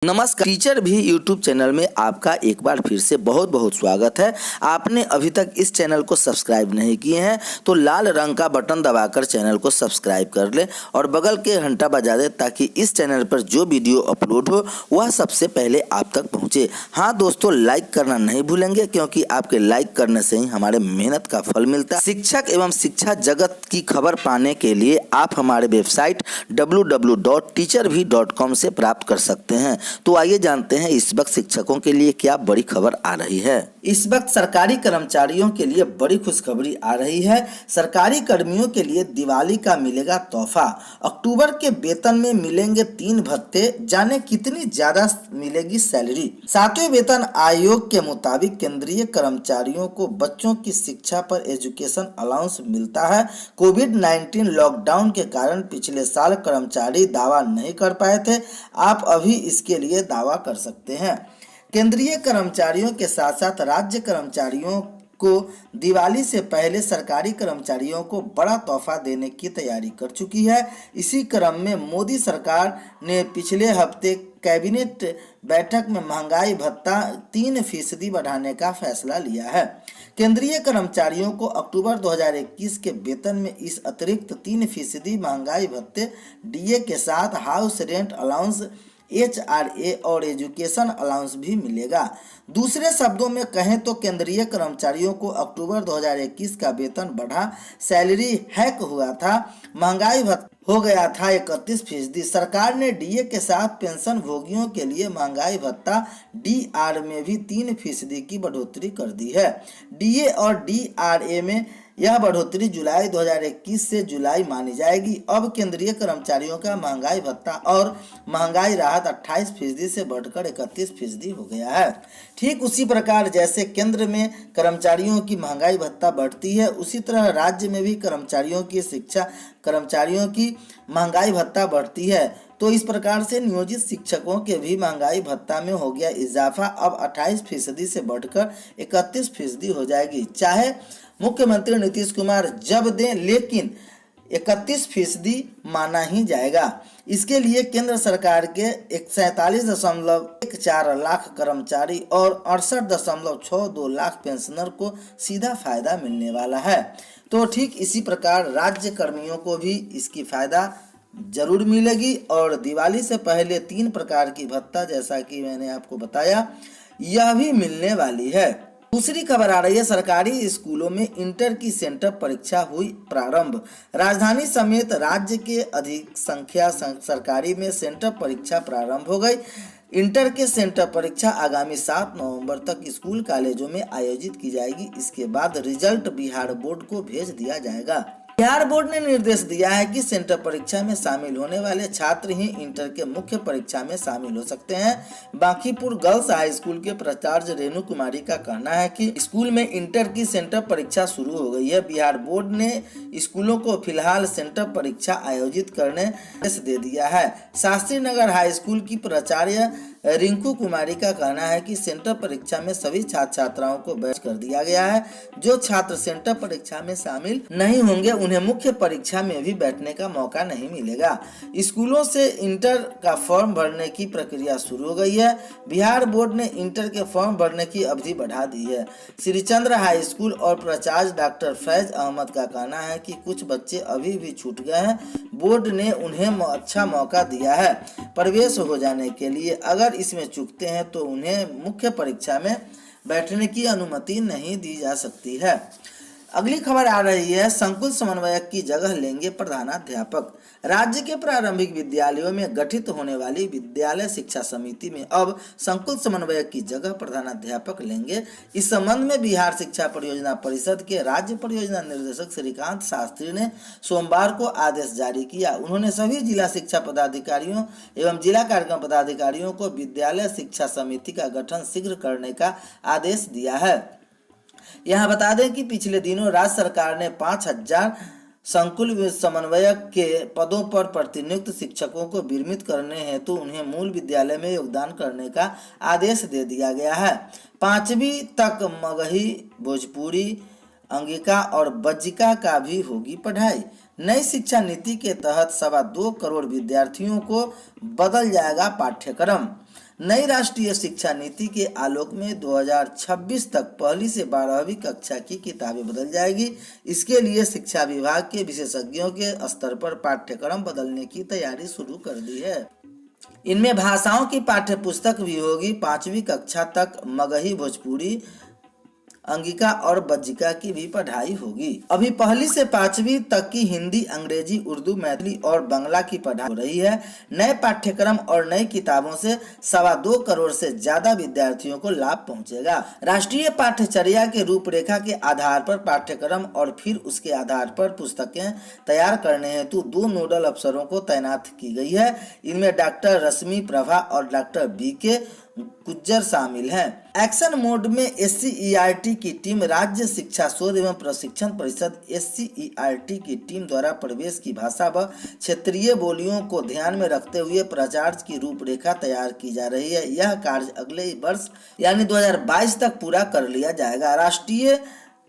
नमस्कार। टीचर भी YouTube channel में आपका एक बार फिर से बहुत बहुत स्वागत है। आपने अभी तक इस चैनल को सब्सक्राइब नहीं किए हैं तो लाल रंग का बटन दबाकर चैनल को सब्सक्राइब कर लें और बगल के घंटा बजा दें ताकि इस चैनल पर जो वीडियो अपलोड हो वह सबसे पहले आप तक पहुंचे। हाँ दोस्तों, लाइक करना नहीं भूलेंगे क्योंकि आपके लाइक करने से ही हमारे मेहनत का फल मिलता है। शिक्षक एवं शिक्षा जगत की खबर पाने के लिए आप हमारे वेबसाइट www.teacharbhi.com से प्राप्त कर सकते हैं। तो आइए जानते हैं इस वक्त शिक्षकों के लिए क्या बड़ी खबर आ रही है। इस वक्त सरकारी कर्मचारियों के लिए बड़ी खुशखबरी आ रही है। सरकारी कर्मियों के लिए दिवाली का मिलेगा तोहफा। अक्टूबर के वेतन में मिलेंगे 3 भत्ते। जाने कितनी ज्यादा मिलेगी सैलरी। 7वें वेतन आयोग के मुताबिक केंद्रीय कर्मचारियों को बच्चों की शिक्षा पर एजुकेशन अलाउंस मिलता है। कोविड-19 लॉकडाउन के कारण पिछले साल कर्मचारी दावा नहीं कर पाए थे। आप अभी इसके लिए दावा कर सकते हैं। केंद्रीय कर्मचारियों के साथ साथ राज्य कर्मचारियों को दिवाली से पहले सरकारी कर्मचारियों को बड़ा तोहफा देने की तैयारी कर चुकी है। इसी क्रम में मोदी सरकार ने पिछले हफ्ते कैबिनेट बैठक में महंगाई भत्ता 3% बढ़ाने का फैसला लिया है। केंद्रीय कर्मचारियों को अक्टूबर 2021 के वेतन में इस अतिरिक्त 3% महंगाई भत्ते डीए के साथ हाउस रेंट अलाउंस HRA और एजुकेशन अलाउंस भी मिलेगा। दूसरे शब्दों में कहें तो केंद्रीय कर्मचारियों को अक्टूबर 2021 का वेतन बढ़ा, सैलरी हैक हुआ था, महंगाई भत्ता हो गया था 31%। सरकार ने डीए के साथ पेंशन भोगियों के लिए महंगाई भत्ता DR में भी 3% की बढ़ोतरी कर दी है। डीए और DRA में यह बढ़ोतरी जुलाई 2021 से जुलाई मानी जाएगी। अब केंद्रीय कर्मचारियों का महंगाई भत्ता और महंगाई राहत 28% से बढ़कर 31% हो गया है। ठीक उसी प्रकार जैसे केंद्र में कर्मचारियों की महंगाई भत्ता बढ़ती है, उसी तरह राज्य में भी कर्मचारियों की महंगाई भत्ता बढ़ती है। तो इस प्रकार से नियोजित शिक्षकों के भी महंगाई भत्ता में हो गया इजाफा। अब 28% से बढ़कर 31% हो जाएगी। चाहे मुख्यमंत्री नीतीश कुमार जब दें, लेकिन 31% माना ही जाएगा। इसके लिए केंद्र सरकार के 47.14 लाख कर्मचारी और 68.62 लाख पेंशनर को सीधा फायदा मिलने वाला है। तो ठीक इसी प्रकार राज्य कर्मियों को भी इसकी फायदा जरूर मिलेगी और दिवाली से पहले 3 प्रकार की भत्ता, जैसा कि मैंने आपको बताया, यह भी मिलने वाली है। दूसरी खबर आ रही है, सरकारी स्कूलों में इंटर की सेंटर परीक्षा हुई प्रारंभ। राजधानी समेत राज्य के अधिक संख्या सरकारी में सेंटर परीक्षा प्रारंभ हो गई। इंटर के सेंटर परीक्षा आगामी 7 नवंबर तक स्कूल कॉलेजों में आयोजित की जाएगी। इसके बाद रिजल्ट बिहार बोर्ड को भेज दिया जाएगा। बिहार बोर्ड ने निर्देश दिया है कि सेंटर परीक्षा में शामिल होने वाले छात्र ही इंटर के मुख्य परीक्षा में शामिल हो सकते हैं। बांकीपुर गर्ल्स हाई स्कूल के प्राचार्य रेणु कुमारी का कहना है कि स्कूल में इंटर की सेंटर परीक्षा शुरू हो गई है। बिहार बोर्ड ने स्कूलों को फिलहाल सेंटर परीक्षा आयोजित करने आदेश दे दिया है। शास्त्री नगर हाई स्कूल की प्राचार्य रिंकू कुमारी का कहना है कि सेंटर परीक्षा में सभी छात्र छात्राओं को बैच कर दिया गया है। जो छात्र सेंटर परीक्षा में शामिल नहीं होंगे उन्हें मुख्य परीक्षा में भी बैठने का मौका नहीं मिलेगा। स्कूलों से इंटर का फॉर्म भरने की प्रक्रिया शुरू हो गई है। बिहार बोर्ड ने इंटर के फॉर्म भरने की अवधि बढ़ा दी है। श्रीचंद्र हाई स्कूल और प्राचार्य डॉक्टर फैज अहमद का कहना है कि कुछ बच्चे अभी भी छूट गए हैं। बोर्ड ने उन्हें अच्छा मौका दिया है प्रवेश हो जाने के लिए। अगर इसमें चूकते हैं तो उन्हें मुख्य परीक्षा में बैठने की अनुमति नहीं दी जा सकती है। अगली खबर आ रही है, संकुल समन्वयक की जगह लेंगे प्रधानाध्यापक। राज्य के प्रारंभिक विद्यालयों में गठित होने वाली विद्यालय शिक्षा समिति में अब संकुल समन्वयक की जगह प्रधानाध्यापक लेंगे। इस संबंध में बिहार शिक्षा परियोजना परिषद के राज्य परियोजना निर्देशक श्रीकांत शास्त्री ने सोमवार को आदेश जारी किया। उन्होंने सभी जिला शिक्षा पदाधिकारियों एवं जिला कार्यक्रम पदाधिकारियों को विद्यालय शिक्षा समिति का गठन शीघ्र करने का आदेश दिया है। यहाँ बता दें कि पिछले दिनों राज्य सरकार ने 5000 संकुल समन्वयक के पदों पर प्रतिनियुक्त शिक्षकों को विरमित करने हेतु उन्हें मूल विद्यालय में योगदान करने का आदेश दे दिया गया है। 5वीं तक मगही, भोजपुरी, अंगिका और बज्जिका का भी होगी पढ़ाई। नई शिक्षा नीति के तहत 2.25 करोड़ विद्यार्थियों को बदल जाएगा पाठ्यक्रम। नई राष्ट्रीय शिक्षा नीति के आलोक में 2026 तक पहली से 12वीं कक्षा की किताबें बदल जाएगी। इसके लिए शिक्षा विभाग के विशेषज्ञों के स्तर पर पाठ्यक्रम बदलने की तैयारी शुरू कर दी है। इनमें भाषाओं की पाठ्य पुस्तक भी होगी। 5वीं कक्षा तक मगही, भोजपुरी, अंगिका और बज्जिका की भी पढ़ाई होगी। अभी 1ली से 5वीं तक की हिंदी, अंग्रेजी, उर्दू, मैथिली और बांग्ला की पढ़ाई हो रही है। नए पाठ्यक्रम और नई किताबों से 2.25 करोड़ से ज्यादा विद्यार्थियों को लाभ पहुंचेगा। राष्ट्रीय पाठ्यचर्या के रूपरेखा के आधार पर पाठ्यक्रम और फिर उसके आधार पर पुस्तकें तैयार करने हेतु 2 नोडल अफसरों को तैनात की गई है। इनमें डॉक्टर रश्मि प्रभा और डॉक्टर BK गुज्जर शामिल हैं। एक्शन मोड में SCERT की टीम, राज्य शिक्षा शोध एवं प्रशिक्षण परिषद SCERT की टीम द्वारा प्रवेश की भाषा व क्षेत्रीय बोलियों को ध्यान में रखते हुए प्राचार्य की रूपरेखा तैयार की जा रही है। यह कार्य अगले वर्ष यानी 2022 तक पूरा कर लिया जाएगा। राष्ट्रीय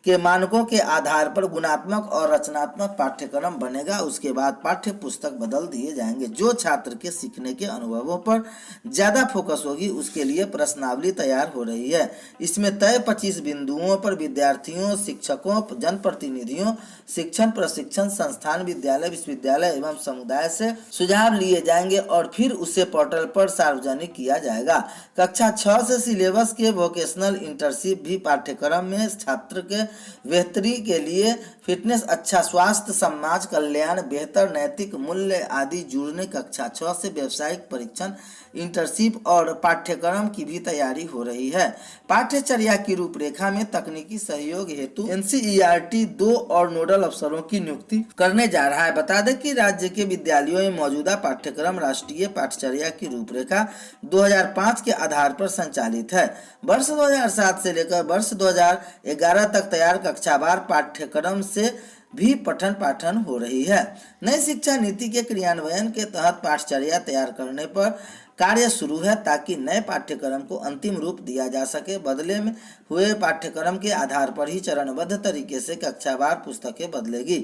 के मानकों के आधार पर गुणात्मक और रचनात्मक पाठ्यक्रम बनेगा। उसके बाद पाठ्य पुस्तक बदल दिए जाएंगे। जो छात्र के सीखने के अनुभवों पर ज्यादा फोकस होगी उसके लिए प्रश्नावली तैयार हो रही है। इसमें तय 25 बिंदुओं पर विद्यार्थियों, शिक्षकों, जनप्रतिनिधियों, शिक्षण प्रशिक्षण संस्थान, विद्यालय, विश्वविद्यालय एवं समुदाय से सुझाव लिए जाएंगे और फिर उसे पोर्टल पर सार्वजनिक किया जाएगा। कक्षा 6 से सिलेबस के वोकेशनल इंटर्नशिप भी पाठ्यक्रम में छात्र के बेहतरी के लिए फिटनेस, अच्छा स्वास्थ्य, समाज कल्याण, बेहतर नैतिक मूल्य आदि जुड़ने कक्षा 6 से व्यावसायिक परीक्षण, इंटर्नशिप और पाठ्यक्रम की भी तैयारी हो रही है। पाठ्यचर्या की रूपरेखा में तकनीकी सहयोग हेतु NCERT 2 और नोडल अफसरों की नियुक्ति करने जा रहा है। बता दें कि राज्य के विद्यालयों में मौजूदा पाठ्यक्रम राष्ट्रीय पाठ्यचर्या की रूपरेखा 2005 के आधार पर संचालित है। वर्ष 2007 से लेकर वर्ष 2011 तक तैयार कक्षावार पाठ्यक्रम से भी पठन पाठन हो रही है। नई शिक्षा नीति के क्रियान्वयन के तहत पाठ्यचर्या तैयार करने पर कार्य शुरू है ताकि नए पाठ्यक्रम को अंतिम रूप दिया जा सके। बदले में हुए पाठ्यक्रम के आधार पर ही चरणबद्ध तरीके से कक्षावार पुस्तकें बदलेगी।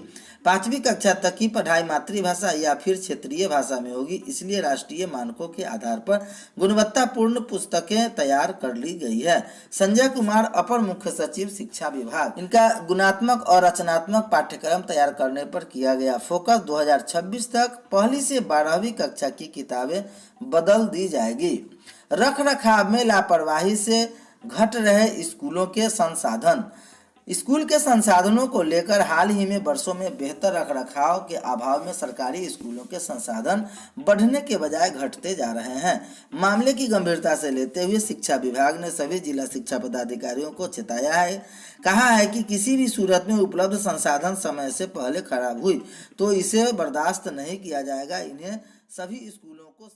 5वीं कक्षा तक की पढ़ाई मातृभाषा या फिर क्षेत्रीय भाषा में होगी। इसलिए राष्ट्रीय मानकों के आधार पर गुणवत्तापूर्ण पुस्तकें तैयार कर ली गई है। संजय कुमार, अपर मुख्य सचिव शिक्षा विभाग, इनका गुणात्मक और रचनात्मक पाठ्यक्रम तैयार करने पर किया गया फोकस। 2026 तक 1ली से 12वीं कक्षा की किताबें बदल दी जाएगी। रख रखाव में लापरवाही से घट रहे स्कूलों के संसाधन। स्कूल के संसाधनों को लेकर हाल ही में वर्षों में बेहतर रखरखाव के अभाव में सरकारी स्कूलों के संसाधन बढ़ने के बजाय घटते जा रहे हैं। मामले की गंभीरता से लेते हुए शिक्षा विभाग ने सभी जिला शिक्षा पदाधिकारियों को चेताया है। कहा है कि किसी भी सूरत में उपलब्ध संसाधन समय से पहले खराब हुई तो इसे बर्दाश्त नहीं किया जाएगा। इन्हें सभी स्कूलों को